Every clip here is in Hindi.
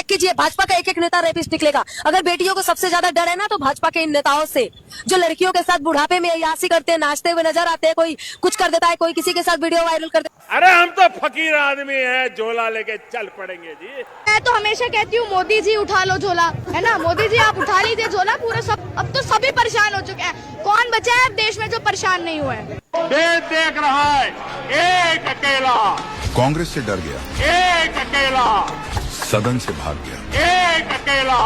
चेक कीजिए, भाजपा का एक एक नेता रेपिस्ट निकलेगा। अगर बेटियों को सबसे ज्यादा डर है ना तो भाजपा के इन नेताओं से, जो लड़कियों के साथ बुढ़ापे में अय्यासी करते हैं, नाचते हुए नजर आते हैं, कोई कुछ कर देता है, कोई किसी के साथ वीडियो वायरल कर देता है। अरे हम तो फकीर आदमी है, झोला लेके चल पड़ेंगे जी। मैं तो हमेशा कहती हूँ मोदी जी उठा लो झोला, है ना। मोदी जी आप उठा लीजिए झोला, पूरा सब अब तो सभी परेशान हो चुके हैं। कौन बचा है अब देश में जो परेशान नहीं हुआ है? देश देख रहा है, एक अकेला कांग्रेस से डर गया, एक अकेला सदन से भाग गया, एक अकेला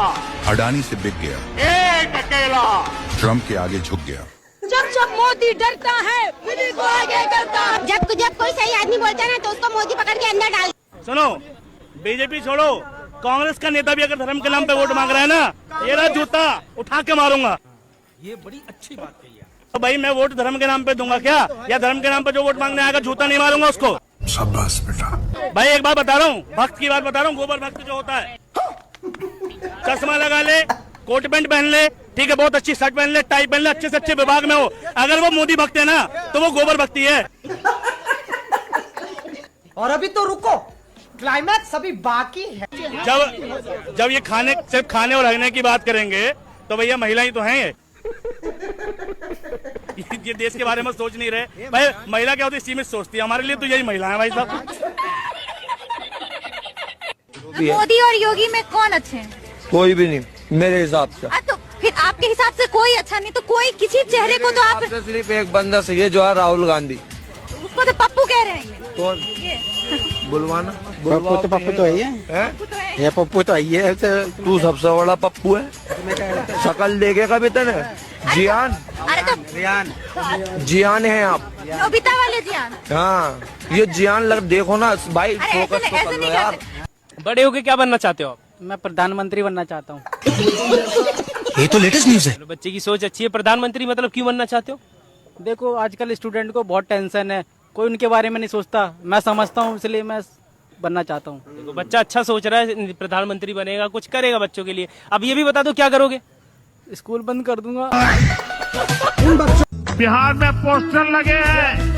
अडानी से बिक गया, एक अकेला ट्रंप के आगे झुक गया। जब जब मोदी डरता है मोदी को आगे करता है। जब कोई सही आदमी बोलता है ना तो उसको मोदी पकड़ के अंदर डाल। सुनो, बीजेपी छोड़ो, कांग्रेस का नेता भी अगर धर्म के नाम पे वोट मांग रहा है ना, ये रहा जूता उठा के मारूंगा। ये बड़ी अच्छी बात कही है। तो भाई मैं वोट धर्म के नाम पे दूंगा क्या? या धर्म के नाम पे जो वोट मांगने आएगा जूता नहीं मारूंगा उसको? शाबाश बेटा। भाई एक बात बता रहा हूँ, भक्त की बात बता रहा हूँ। गोबर भक्त जो होता है, चश्मा लगा ले, कोट पैंट पहन ले, ठीक है, बहुत अच्छी शर्ट पहन ले, टाई पहन ले, अच्छे से अच्छे विभाग में हो, अगर वो मोदी भक्त है ना तो वो गोबर भक्ति है। और अभी तो रुको, क्लाइमैक्स अभी बाकी है। जब ये सिर्फ खाने और रहने की बात करेंगे तो भैया महिलाएं तो हैं ये देश के बारे में सोच नहीं रहे भाई। महिला क्या होती है, सीमित सोचती है। हमारे लिए तो यही महिला है भाई साहब। मोदी और योगी में कौन अच्छे हैं? कोई भी नहीं मेरे हिसाब से। तो फिर आपके हिसाब से कोई अच्छा नहीं, तो कोई किसी चेहरे को तो आप सिर्फ एक बंदा सही है जो है राहुल गांधी। उसको तो पप्पू कह रहे हैं। कौन? बुलवाना। पप्पू तो है, ये पप्पू तो है। तू सबसे बड़ा पप्पू है, शकल देखेगा भी तने। जियान, अरे तो जियान है आप, नोबिता वाले जियान। हाँ ये जियान लग देखो ना भाई, फोकस तो कर लो यार। बड़े होके क्या बनना चाहते हो आप? मैं प्रधानमंत्री बनना चाहता हूँ। ये तो लेटेस्ट न्यूज है। बच्चे की सोच अच्छी है। प्रधानमंत्री मतलब क्यों बनना चाहते हो? देखो आजकल स्टूडेंट को बहुत टेंशन है, कोई उनके बारे में नहीं सोचता। मैं समझता हूँ, इसलिए मैं बनना चाहता हूँ। देखो बच्चा अच्छा सोच रहा है, प्रधानमंत्री बनेगा, कुछ करेगा बच्चों के लिए। अब ये भी बता दो क्या करोगे? स्कूल बंद कर दूंगा। बिहार में पोस्टर लगे हैं,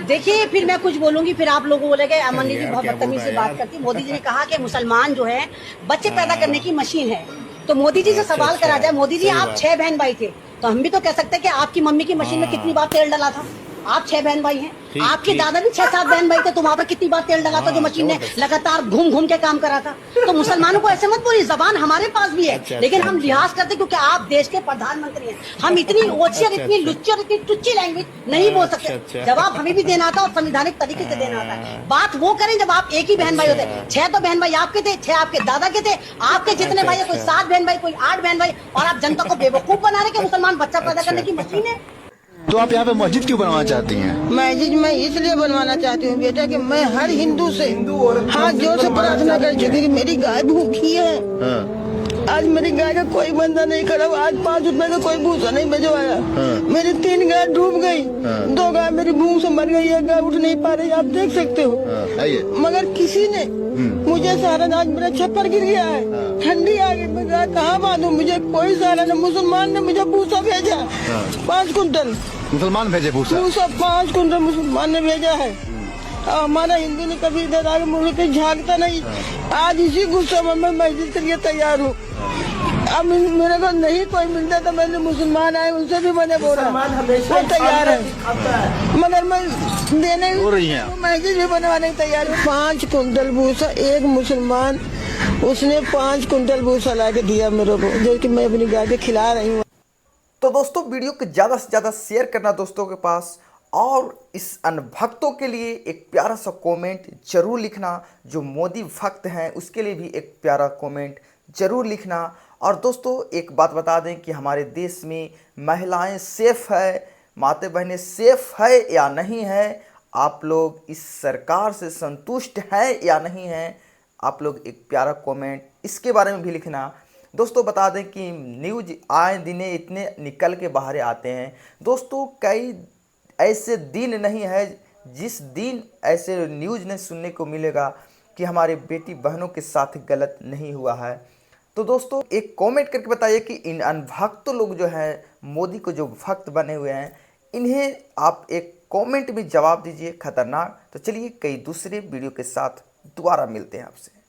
देखिए फिर मैं कुछ बोलूंगी, फिर आप लोगों बोलेंगे अमन जी बहुत बदतमीजी से बात करती। मोदी जी ने कहा कि मुसलमान जो है बच्चे पैदा करने की मशीन है। तो मोदी जी से सवाल करा जाए, मोदी जी आप 6 बहन भाई थे, तो हम भी तो कह सकते हैं कि आपकी मम्मी की मशीन में कितनी बार तेल डाला था। आप 6 बहन भाई हैं, आपके दादा भी 6-7 बहन भाई थे, तो वहाँ पर कितनी बार तेल डाला था जो मशीन ने लगातार घूम घूम के काम करा था। तो मुसलमानों को ऐसे मत बोलिए, जबान हमारे पास भी है, लेकिन हम लिहाज करते क्योंकि आप देश के प्रधानमंत्री हैं। हम इतनी ओछी और इतनी लुच्ची और इतनी टुच्ची लैंग्वेज नहीं बोल सकते। जवाब हमें भी देना आता और संवैधानिक तरीके से देना आता है। बात वो करें जब आप एक ही बहन भाई होते। 6 तो बहन भाई आपके थे, 6 आपके दादा के थे, आपके जितने भाई है, कोई 7 बहन भाई, कोई 8 बहन भाई, और आप जनता को बेवकूफ बना रहे कि मुसलमान बच्चा पैदा करने की मशीन है। तो आप यहाँ पे मस्जिद क्यों बनवाना चाहती हैं? मस्जिद मैं इसलिए बनवाना चाहती हूँ बेटा कि मैं हर हिंदू से हाथ जोड़ से प्रार्थना कर चुकी कि मेरी गाय भूखी है। आज मेरी गाय का कोई बंदा नहीं खड़ा। आज 5 रुपए का कोई भूसा नहीं भिजवाया। मेरी 3 गाय डूब गई, 2 गाय मेरी भूख से मर गई, 1 गाय उठ नहीं पा रही, आप देख सकते हो। मगर किसी ने मुझे सहारा, आज मेरा छप्पर गिर गया है, ठंडी आ गई, मैं कहाँ बांधूं, मुझे कोई सहारा नहीं। मुसलमान ने मुझे भूसा भेजा 5 कुंटल। मुसलमान भेजे भूसा 5 कुंटल मुसलमान ने भेजा है। हमारा हिंदू ने कभी इधर आगे मुझे कहीं झाँकता नहीं। आज इसी गुस्से में मैं मस्जिद के लिए तैयार हूँ। अब मेरे को नहीं कोई मिलता तो मैंने मुसलमान आए उनसे भी मैंने बोला वो तैयार है, मगर मैं देने मस्जिद भी बनवाने को तैयार हूँ। 5 कुंटल भूसा एक मुसलमान, उसने 5 कुंटल भूसा ला के दिया मेरे को, जो कि मैं अपनी गाय के खिला रही हूँ। तो दोस्तों वीडियो को ज़्यादा से ज़्यादा शेयर करना दोस्तों के पास, और इस अनभक्तों के लिए एक प्यारा सा कमेंट जरूर लिखना। जो मोदी भक्त हैं उसके लिए भी एक प्यारा कमेंट जरूर लिखना। और दोस्तों एक बात बता दें कि हमारे देश में महिलाएं सेफ है, माता बहनें सेफ है या नहीं है, आप लोग इस सरकार से संतुष्ट हैं या नहीं हैं, आप लोग एक प्यारा कमेंट इसके बारे में भी लिखना। दोस्तों बता दें कि न्यूज़ आए दिने इतने निकल के बाहर आते हैं दोस्तों, कई ऐसे दिन नहीं है जिस दिन ऐसे न्यूज़ नहीं सुनने को मिलेगा कि हमारे बेटी बहनों के साथ गलत नहीं हुआ है। तो दोस्तों एक कमेंट करके बताइए कि इन अनभक्त लोग जो है मोदी को जो भक्त बने हुए हैं, इन्हें आप एक कमेंट में जवाब दीजिए खतरनाक। तो चलिए कई दूसरे वीडियो के साथ दोबारा मिलते हैं आपसे।